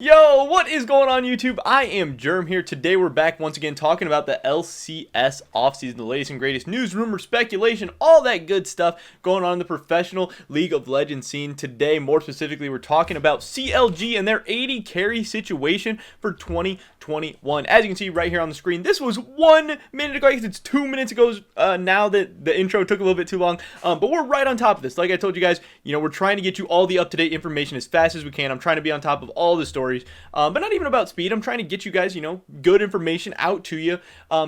Yo, what is going on YouTube? I am Germ here. Today we're back once again talking about the LCS offseason, the latest and greatest news, rumor, speculation, all that good stuff going on in the professional League of Legends scene. Today, more specifically, we're talking about CLG and their 80 carry situation for 2021. As you can see right here on the screen, this was 1 minute ago. I guess it's 2 minutes ago now that the intro took a little bit too long. But we're right on top of this. Like I told you guys, we're trying to get you all the up-to-date information as fast as we can. I'm trying to be on top of all the stories. But not even about speed. I'm trying to get you guys, good information out to you,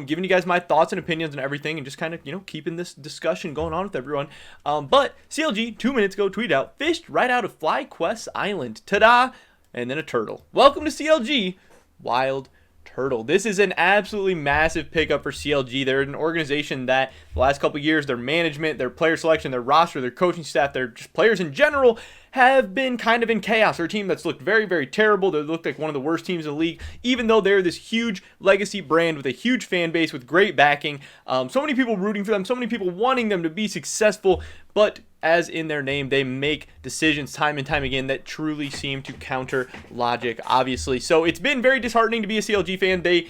giving you guys my thoughts and opinions and everything, and just kind of, keeping this discussion going on with everyone. But CLG 2 minutes ago tweeted out, fished right out of FlyQuest Island, ta-da, and then a turtle. Welcome to CLG, Wildturtle. This is an absolutely massive pickup for CLG. They're an organization that the last couple of years, their management, their player selection, their roster, their coaching staff, their just players in general have been kind of in chaos. They're a team that's looked very, very terrible. They looked like one of the worst teams in the league, even though they're this huge legacy brand with a huge fan base, with great backing. So many people rooting for them, so many people wanting them to be successful, but as in their name, they make decisions time and time again that truly seem to counter logic, obviously. So it's been very disheartening to be a CLG fan. They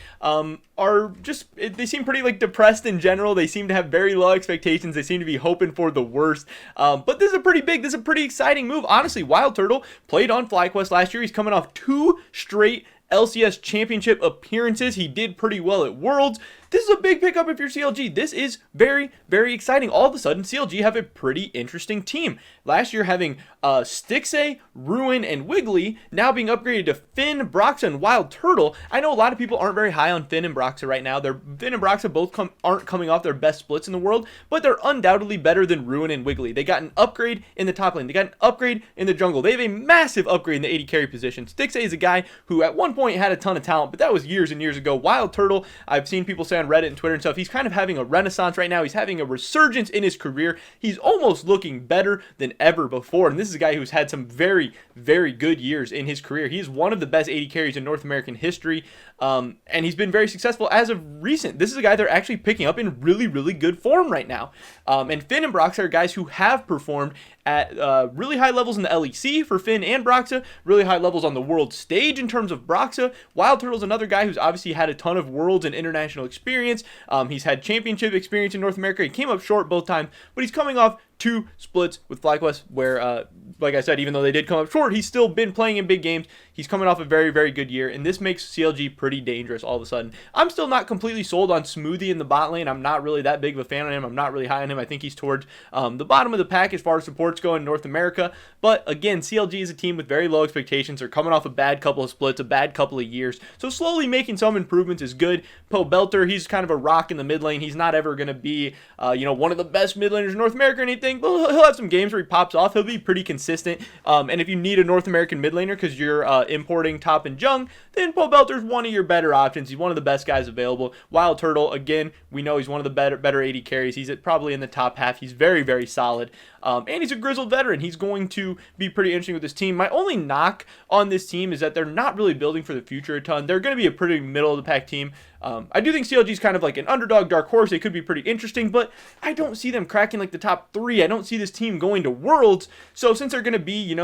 they seem pretty depressed in general. They seem to have very low expectations. They seem to be hoping for the worst. But this is a pretty exciting move. Honestly, Wildturtle played on FlyQuest last year. He's coming off 2 straight LCS championship appearances. He did pretty well at Worlds. This is a big pickup if you're CLG. This is very, very exciting. All of a sudden, CLG have a pretty interesting team. Last year having Stixxay, Ruin, and Wiggly, now being upgraded to Finn, Broxah, and Wildturtle. I know a lot of people aren't very high on Finn and Broxah right now. Finn and Broxah both aren't coming off their best splits in the world, but they're undoubtedly better than Ruin and Wiggly. They got an upgrade in the top lane. They got an upgrade in the jungle. They have a massive upgrade in the 80 carry position. Stixxay is a guy who at one point had a ton of talent, but that was years and years ago. Wildturtle, I've seen people say on Reddit and Twitter and stuff, he's kind of having a renaissance right now. He's having a resurgence in his career. He's almost looking better than ever before, and this is a guy who's had some very, very good years in his career. He's one of the best 80 carries in North American history, and he's been very successful as of recent. This is a guy they're actually picking up in really, really good form right now. And Finn and Broxah are guys who have performed at really high levels in the LEC for Finn and Broxah, really high levels on the world stage in terms of Broxah. Wildturtle's another guy who's obviously had a ton of worlds and international experience. He's had championship experience in North America. He came up short both times, but he's coming off 2 splits with FlyQuest where, like I said, even though they did come up short, he's still been playing in big games. He's coming off a very, very good year, and this makes CLG pretty dangerous all of a sudden. I'm still not completely sold on Smoothie in the bot lane. I'm not really that big of a fan of him. I'm not really high on him. I think he's towards the bottom of the pack as far as supports go in North America. But again, CLG is a team with very low expectations. They're coming off a bad couple of splits, a bad couple of years. So slowly making some improvements is good. Belter, he's kind of a rock in the mid lane. He's not ever going to be, one of the best mid laners in North America or anything, but he'll have some games where he pops off. He'll be pretty consistent. And if you need a North American mid laner because you're importing top and jung, then Belter's one of your better options. He's one of the best guys available. Wildturtle, again, we know he's one of the better 80 carries. He's probably in the top half. He's very, very solid. And he's a grizzled veteran. He's going to be pretty interesting with this team. My only knock on this team is that they're not really building for the future a ton. They're going to be a pretty middle-of-the-pack team. I do think CLG is kind of like an underdog dark horse. They could be pretty interesting, but I don't see them cracking the top 3. I don't see this team going to Worlds. So since they're going to be,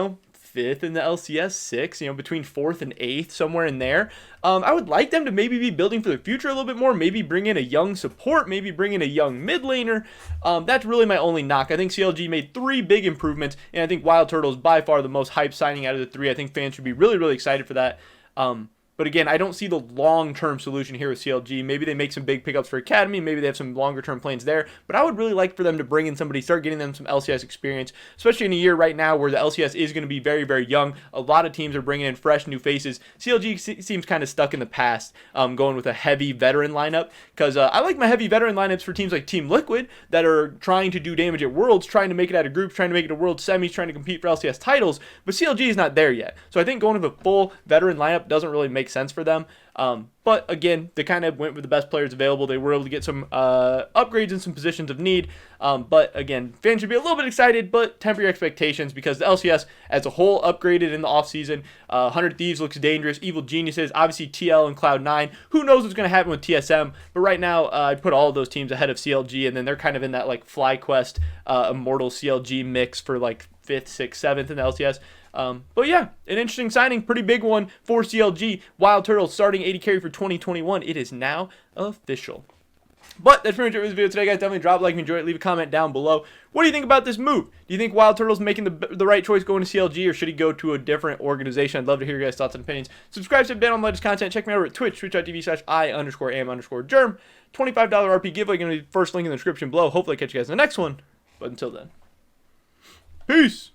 5th in the LCS, 6th, between 4th and 8th, somewhere in there. I would like them to maybe be building for the future a little bit more, maybe bring in a young support, maybe bring in a young mid laner. That's really my only knock. I think CLG made 3 big improvements, and I think Wildturtle is by far the most hype signing out of the 3. I think fans should be really, really excited for that. But again, I don't see the long-term solution here with CLG. Maybe they make some big pickups for Academy. Maybe they have some longer-term plans there. But I would really like for them to bring in somebody, start getting them some LCS experience, especially in a year right now where the LCS is going to be very, very young. A lot of teams are bringing in fresh new faces. CLG seems kind of stuck in the past, going with a heavy veteran lineup. Because I like my heavy veteran lineups for teams like Team Liquid that are trying to do damage at Worlds, trying to make it out of groups, trying to make it to World Semis, trying to compete for LCS titles. But CLG is not there yet. So I think going with a full veteran lineup doesn't really make sense for them. But again, they kind of went with the best players available. They were able to get some upgrades in some positions of need. But again, fans should be a little bit excited, but temper your expectations because the LCS as a whole upgraded in the offseason. 100 Thieves looks dangerous. Evil Geniuses, obviously TL and Cloud9. Who knows what's going to happen with TSM? But right now, I put all of those teams ahead of CLG, and then they're kind of in that FlyQuest Immortal CLG mix for 5th, 6th, 7th in the LCS. But yeah, an interesting signing, pretty big one for CLG. Wildturtle starting 80 carry for 2021. It is now official. But that's pretty much it for this video today, guys. Definitely drop a like if you enjoyed it. Leave a comment down below. What do you think about this move? Do you think Wildturtle's making the right choice going to CLG, or should he go to a different organization? I'd love to hear your guys' thoughts and opinions. Subscribe to the on the latest content. Check me out over at Twitch, twitch.tv/I_am_germ. $25 RP giveaway. Going to be the first link in the description below. Hopefully I catch you guys in the next one. But until then, peace.